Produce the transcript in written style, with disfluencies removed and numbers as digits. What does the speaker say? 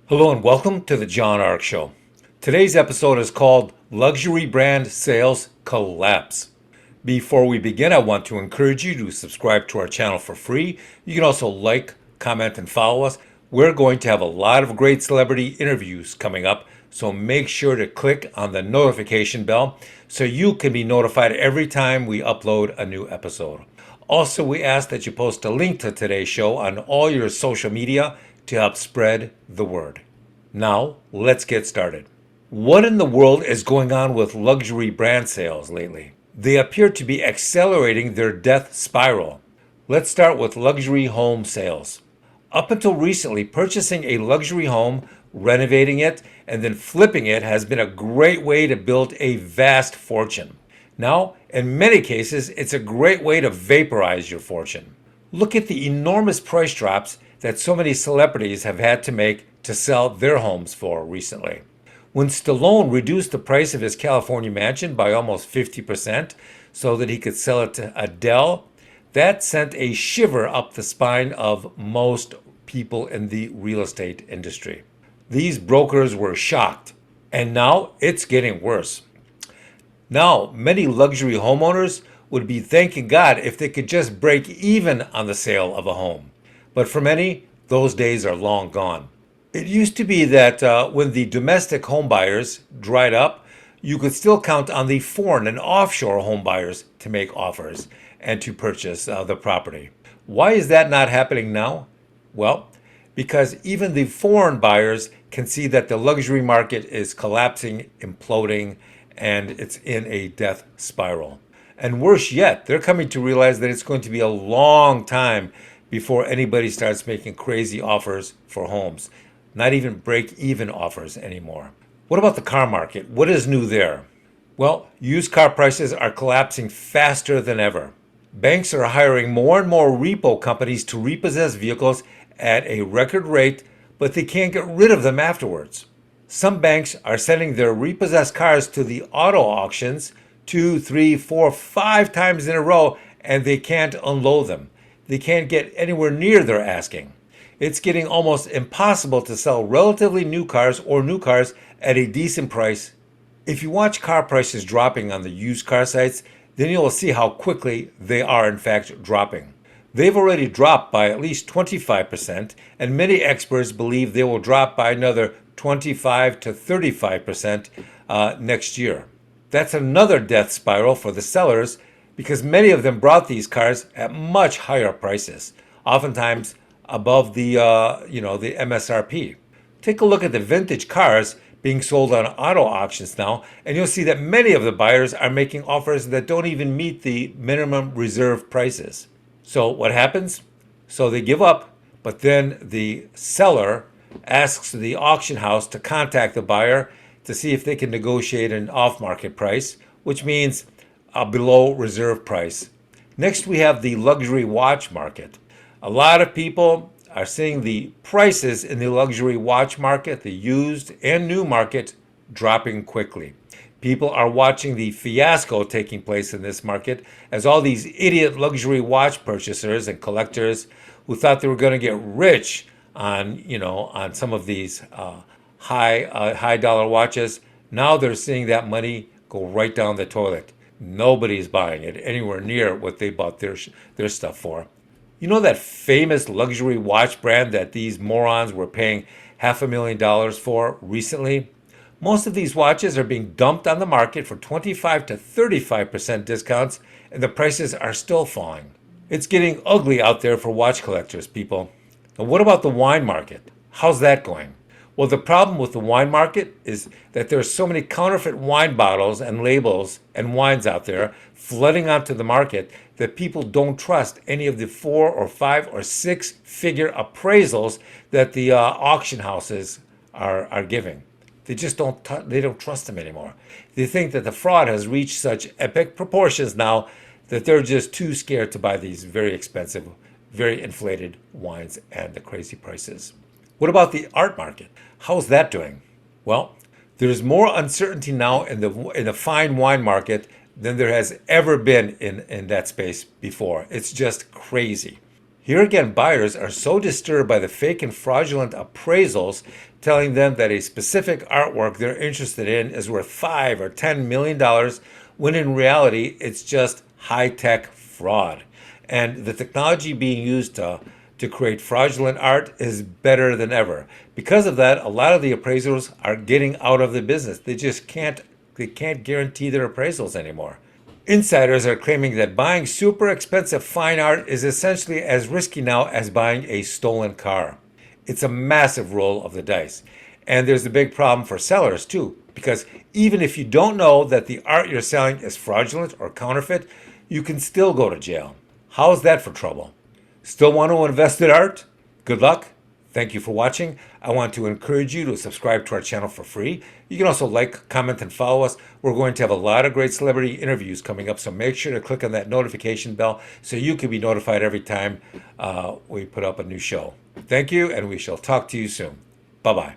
Hello and welcome to the John Ark Show. Today's episode is called Luxury Brand Sales Collapse. Before we begin, I want to encourage you to subscribe to our channel for free. You can also like, comment, and follow us. We're going to have a lot of great celebrity interviews coming up, so make sure to click on the notification bell so you can be notified every time we upload a new episode. Also, we ask that you post a link to today's show on all your social media to help spread the word. Now, let's get started. What in the world is going on with luxury brand sales lately? They appear to be accelerating their death spiral. Let's start with luxury home sales. Up until recently, purchasing a luxury home, renovating it, and then flipping it has been a great way to build a vast fortune. Now, in many cases, it's a great way to vaporize your fortune. Look at the enormous price drops that so many celebrities have had to make to sell their homes for recently. When Stallone reduced the price of his California mansion by almost 50% so that he could sell it to Adele, that sent a shiver up the spine of most people in the real estate industry. These brokers were shocked, and now it's getting worse. Now, many luxury homeowners would be thanking God if they could just break even on the sale of a home. But for many, those days are long gone. It used to be that when the domestic home buyers dried up, you could still count on the foreign and offshore home buyers to make offers and to purchase the property. Why is that not happening now? Well, because even the foreign buyers can see that the luxury market is collapsing, imploding, and it's in a death spiral. And worse yet, they're coming to realize that it's going to be a long time before anybody starts making crazy offers for homes. Not even break-even offers anymore. What about the car market? What is new there? Well, used car prices are collapsing faster than ever. Banks are hiring more and more repo companies to repossess vehicles at a record rate, but they can't get rid of them afterwards. Some banks are sending their repossessed cars to the auto auctions 2, 3, 4, 5 times in a row, and they can't unload them. They can't get anywhere near their asking. It's getting almost impossible to sell relatively new cars or new cars at a decent price. If you watch car prices dropping on the used car sites, then you'll see how quickly they are in fact dropping. They've already dropped by at least 25%, and many experts believe they will drop by another 25 to 35% next year. That's another death spiral for the sellers because many of them brought these cars at much higher prices, oftentimes above the MSRP. Take a look at the vintage cars being sold on auto auctions now, and you'll see that many of the buyers are making offers that don't even meet the minimum reserve prices. So what happens? So they give up, but then the seller asks the auction house to contact the buyer to see if they can negotiate an off-market price, which means a below reserve price. Next, we have the luxury watch market. A lot of people are seeing the prices in the luxury watch market, the used and new market, dropping quickly. People are watching the fiasco taking place in this market as all these idiot luxury watch purchasers and collectors who thought they were going to get rich on some of these high dollar watches, now they're seeing that money go right down the toilet. Nobody's buying it anywhere near what they bought their stuff for. You know that famous luxury watch brand that these morons were paying $500,000 for recently? Most of these watches are being dumped on the market for 25 to 35% discounts, and the prices are still falling. It's getting ugly out there for watch collectors, people. Now, what about the wine market? How's that going? Well, the problem with the wine market is that there are so many counterfeit wine bottles and labels and wines out there flooding onto the market that people don't trust any of the 4 or 5 or 6 figure appraisals that the auction houses are giving. They just don't trust them anymore. They think that the fraud has reached such epic proportions now that they're just too scared to buy these very expensive, very inflated wines and the crazy prices. What about the art market? How's that doing? Well, there's more uncertainty now in the fine wine market than there has ever been in that space before. It's just crazy. Here again, buyers are so disturbed by the fake and fraudulent appraisals telling them that a specific artwork they're interested in is worth $5 or $10 million, when in reality, it's just high-tech fraud. And the technology being used to create fraudulent art is better than ever. Because of that, a lot of the appraisers are getting out of the business. They can't guarantee their appraisals anymore. Insiders are claiming that buying super expensive fine art is essentially as risky now as buying a stolen car. It's a massive roll of the dice. And there's a big problem for sellers too, because even if you don't know that the art you're selling is fraudulent or counterfeit, you can still go to jail. How's that for trouble? Still want to invest in art? Good luck. Thank you for watching. I want to encourage you to subscribe to our channel for free. You can also like, comment, and follow us. We're going to have a lot of great celebrity interviews coming up, so make sure to click on that notification bell so you can be notified every time we put up a new show. Thank you, and we shall talk to you soon. Bye-bye.